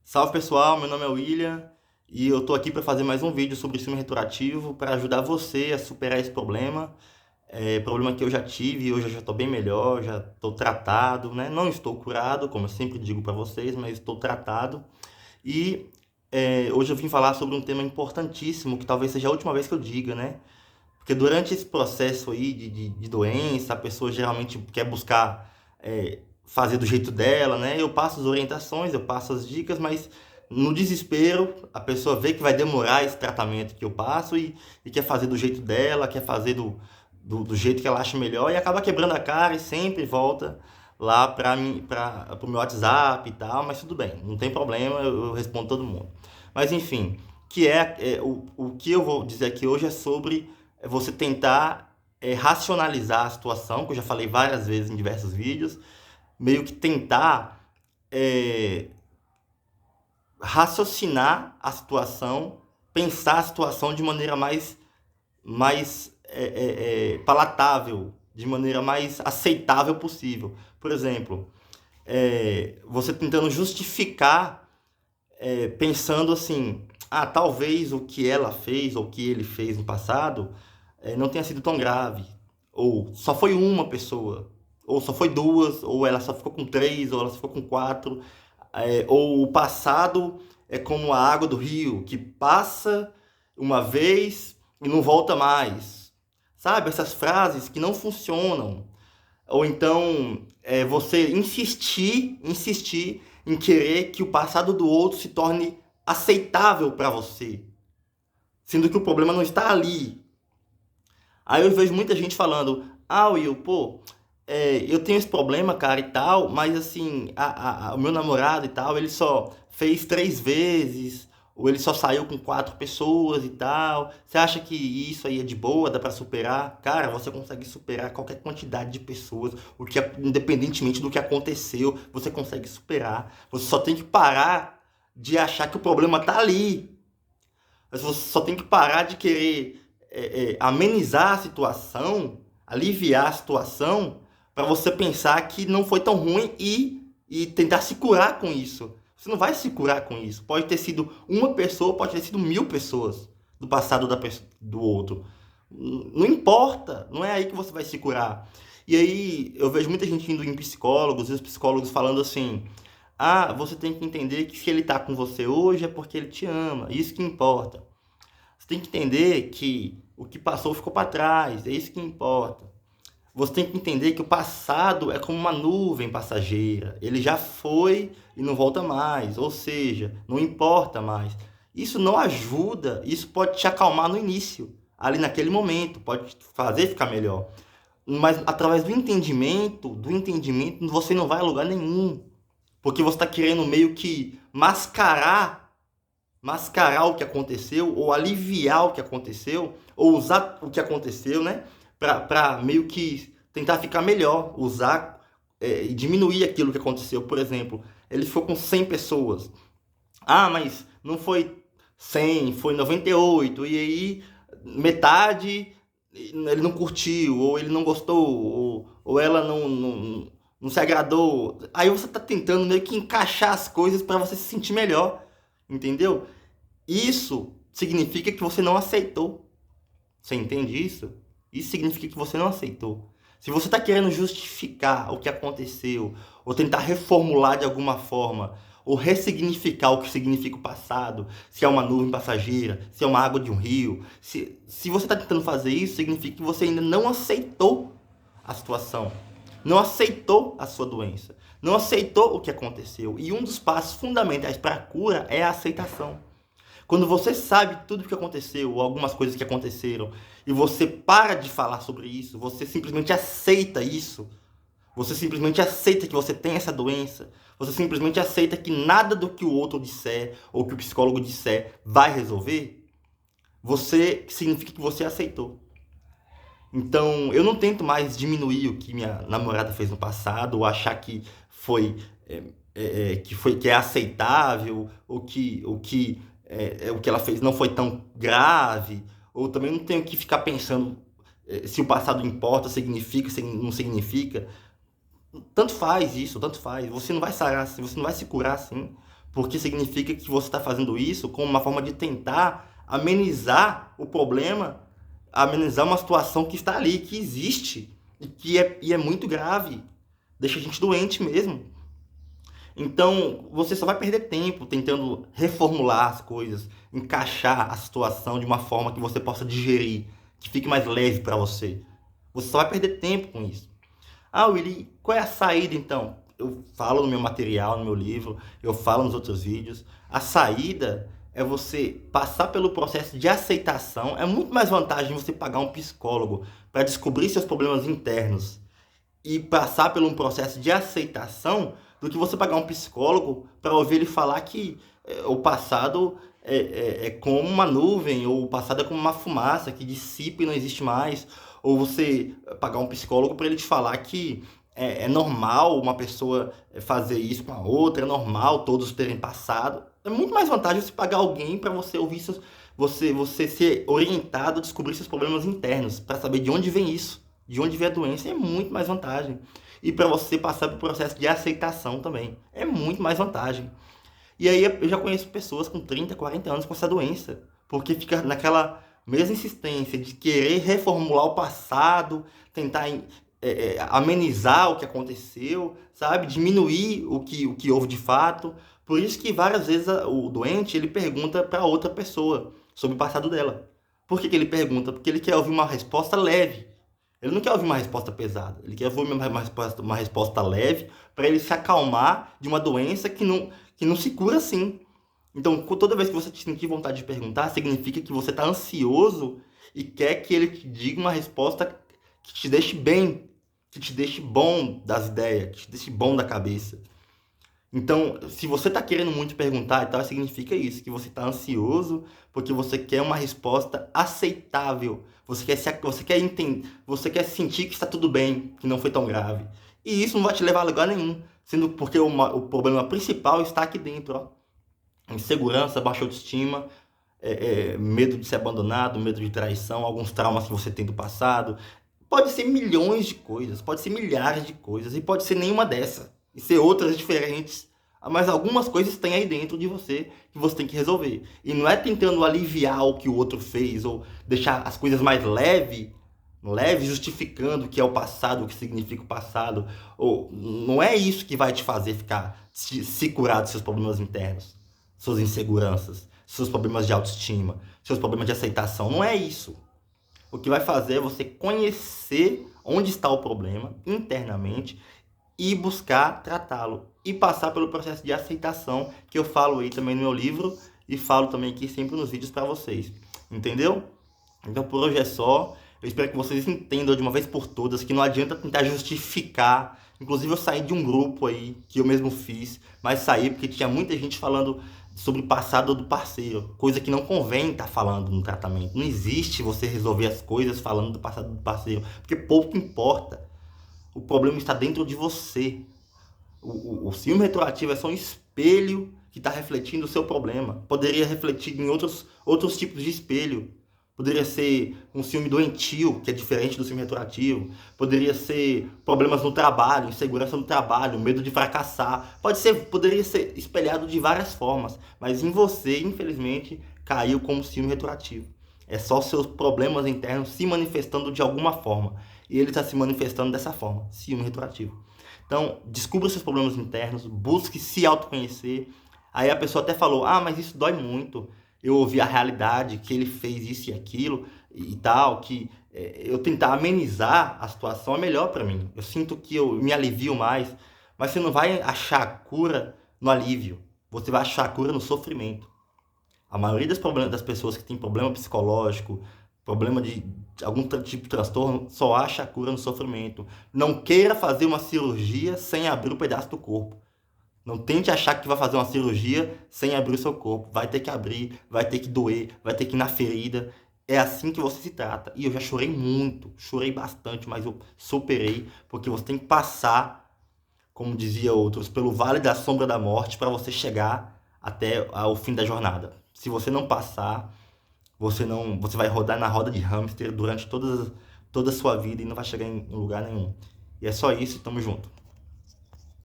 Salve pessoal, meu nome é William e eu tô aqui para fazer mais um vídeo sobre ciúme retroativo para ajudar você a superar esse problema. Problema que eu já tive e hoje eu já estou bem melhor, já estou tratado, né? Não estou curado, como eu sempre digo para vocês, mas estou tratado. E hoje eu vim falar sobre um tema importantíssimo que talvez seja a última vez que eu diga, né? Porque durante esse processo aí de doença, a pessoa geralmente quer buscar fazer do jeito dela, né? Eu passo as orientações, eu passo as dicas, mas no desespero, a pessoa vê que vai demorar esse tratamento que eu passo e quer fazer do jeito dela, quer fazer do jeito que ela acha melhor e acaba quebrando a cara e sempre volta lá para o meu WhatsApp e tal, mas tudo bem, não tem problema, eu respondo todo mundo. Mas enfim, o que eu vou dizer aqui hoje é sobre você tentar racionalizar a situação, que eu já falei várias vezes em diversos vídeos, meio que tentar é, raciocinar a situação, pensar a situação de maneira mais palatável, de maneira mais aceitável possível. Por exemplo, você tentando justificar, pensando assim, talvez o que ela fez ou o que ele fez no passado não tenha sido tão grave, ou só foi uma pessoa, ou só foi duas, ou ela só ficou com três, ou ela só ficou com quatro, ou o passado é como a água do rio, que passa uma vez e não volta mais. Sabe? Essas frases que não funcionam. Ou então, você insistir em querer que o passado do outro se torne aceitável para você, sendo que o problema não está ali. Aí eu vejo muita gente falando, Will, pô, eu tenho esse problema, cara, e tal, mas assim, o meu namorado e tal, ele só fez 3 vezes, ou ele só saiu com 4 pessoas e tal. Você acha que isso aí é de boa, dá pra superar? Cara, você consegue superar qualquer quantidade de pessoas, independentemente do que aconteceu, você consegue superar. Você só tem que parar de achar que o problema tá ali. Mas você só tem que parar de querer amenizar a situação, aliviar a situação, para você pensar que não foi tão ruim e tentar se curar com isso. Você não vai se curar com isso. Pode ter sido uma pessoa, pode ter sido 1000 pessoas do passado do outro. Não importa, não é aí que você vai se curar. E aí eu vejo muita gente indo em psicólogos, e os psicólogos falando assim: você tem que entender que se ele tá com você hoje é porque ele te ama, isso que importa. Você tem que entender que o que passou ficou para trás, é isso que importa. Você tem que entender que o passado é como uma nuvem passageira. Ele já foi e não volta mais, ou seja, não importa mais. Isso não ajuda, isso pode te acalmar no início, ali naquele momento, pode te fazer ficar melhor. Mas através do entendimento, você não vai a lugar nenhum. Porque você está querendo meio que mascarar o que aconteceu, ou aliviar o que aconteceu, ou usar o que aconteceu, né? Para meio que tentar ficar melhor, usar e diminuir aquilo que aconteceu. Por exemplo, ele ficou com 100 pessoas. Mas não foi 100, foi 98. E aí, metade ele não curtiu, ou ele não gostou, ou ela não se agradou. Aí você tá tentando meio que encaixar as coisas para você se sentir melhor, entendeu? Isso significa que você não aceitou. Você entende isso? Isso significa que você não aceitou. Se você está querendo justificar o que aconteceu, ou tentar reformular de alguma forma, ou ressignificar o que significa o passado, se é uma nuvem passageira, se é uma água de um rio, se você está tentando fazer isso, significa que você ainda não aceitou a situação, não aceitou a sua doença, não aceitou o que aconteceu. E um dos passos fundamentais para a cura é a aceitação. Quando você sabe tudo o que aconteceu, ou algumas coisas que aconteceram, e você para de falar sobre isso, você simplesmente aceita isso, você simplesmente aceita que você tem essa doença, você simplesmente aceita que nada do que o outro disser, ou que o psicólogo disser, vai resolver, significa que você aceitou. Então, eu não tento mais diminuir o que minha namorada fez no passado, ou achar que foi, que é aceitável, o que ela fez não foi tão grave, ou também não tenho que ficar pensando se o passado importa, significa, se não significa. Tanto faz isso, tanto faz. Você não vai sarar assim, você não vai se curar assim, porque significa que você está fazendo isso como uma forma de tentar amenizar o problema, amenizar uma situação que está ali, que existe e é muito grave. Deixa a gente doente mesmo. Então, você só vai perder tempo tentando reformular as coisas, encaixar a situação de uma forma que você possa digerir, que fique mais leve para você. Você só vai perder tempo com isso. Ah, Willy, qual é a saída então? Eu falo no meu material, no meu livro, eu falo nos outros vídeos. A saída é você passar pelo processo de aceitação. É muito mais vantagem você pagar um psicólogo para descobrir seus problemas internos e passar por um processo de aceitação do que você pagar um psicólogo para ouvir ele falar que o passado é como uma nuvem, ou o passado é como uma fumaça que dissipa e não existe mais, ou você pagar um psicólogo para ele te falar que é normal uma pessoa fazer isso com a outra, é normal todos terem passado. É muito mais vantagem você pagar alguém para você ouvir você ser orientado a descobrir seus problemas internos, para saber de onde vem isso, de onde vem a doença, é muito mais vantagem. E para você passar pelo processo de aceitação também, é muito mais vantagem. E aí eu já conheço pessoas com 30, 40 anos com essa doença, porque fica naquela mesma insistência de querer reformular o passado, tentar amenizar o que aconteceu, sabe? Diminuir o que houve de fato. Por isso que várias vezes o doente ele pergunta para outra pessoa sobre o passado dela. Por que ele pergunta? Porque ele quer ouvir uma resposta leve. Ele não quer ouvir uma resposta pesada. Ele quer ouvir uma resposta leve para ele se acalmar de uma doença que não se cura assim. Então, toda vez que você sentir vontade de perguntar, significa que você está ansioso e quer que ele te diga uma resposta que te deixe bem, que te deixe bom das ideias, que te deixe bom da cabeça. Então, se você está querendo muito perguntar e tal, significa isso, que você está ansioso porque você quer uma resposta aceitável. Você quer entender, você quer sentir que está tudo bem, que não foi tão grave. E isso não vai te levar a lugar nenhum, sendo porque o problema principal está aqui dentro, ó. Insegurança, baixa autoestima, medo de ser abandonado, medo de traição, alguns traumas que você tem do passado. Pode ser milhões de coisas, pode ser milhares de coisas, e pode ser nenhuma dessas, e ser outras diferentes. Mas algumas coisas tem aí dentro de você que você tem que resolver. E não é tentando aliviar o que o outro fez, ou deixar as coisas mais leve, justificando o que é o passado, o que significa o passado. Ou, não é isso que vai te fazer se curar dos seus problemas internos, suas inseguranças, seus problemas de autoestima, seus problemas de aceitação. Não é isso. O que vai fazer é você conhecer onde está o problema internamente e buscar tratá-lo e passar pelo processo de aceitação que eu falo aí também no meu livro e falo também aqui sempre nos vídeos para vocês. Entendeu? Então por hoje é só. Eu espero que vocês entendam de uma vez por todas que não adianta tentar justificar. Inclusive eu saí de um grupo aí que eu mesmo fiz, mas saí porque tinha muita gente falando sobre o passado do parceiro, coisa que não convém estar falando no tratamento. Não existe você resolver as coisas falando do passado do parceiro, porque pouco importa. O problema está dentro de você. O ciúme retroativo é só um espelho que está refletindo o seu problema. Poderia refletir em outros tipos de espelho. Poderia ser um ciúme doentio, que é diferente do ciúme retroativo. Poderia ser problemas no trabalho, insegurança no trabalho, medo de fracassar. Poderia ser espelhado de várias formas. Mas em você, infelizmente, caiu como ciúme retroativo. É só seus problemas internos se manifestando de alguma forma. E ele está se manifestando dessa forma, ciúme retroativo. Então, descubra seus problemas internos, busque se autoconhecer. Aí a pessoa até falou, mas isso dói muito. Eu ouvi a realidade, que ele fez isso e aquilo e tal, que eu tentar amenizar a situação é melhor para mim. Eu sinto que eu me alivio mais, mas você não vai achar a cura no alívio. Você vai achar a cura no sofrimento. A maioria das pessoas que tem problema psicológico, problema de algum tipo de transtorno, só acha a cura no sofrimento. Não queira fazer uma cirurgia sem abrir um pedaço do corpo. Não tente achar que vai fazer uma cirurgia sem abrir o seu corpo. Vai ter que abrir, vai ter que doer, vai ter que ir na ferida. É assim que você se trata. E eu já chorei muito, chorei bastante, mas eu superei, porque você tem que passar, como dizia outros, pelo vale da sombra da morte para você chegar até o fim da jornada. Se você não passar, você vai rodar na roda de hamster durante toda a sua vida e não vai chegar em lugar nenhum. E é só isso, tamo junto.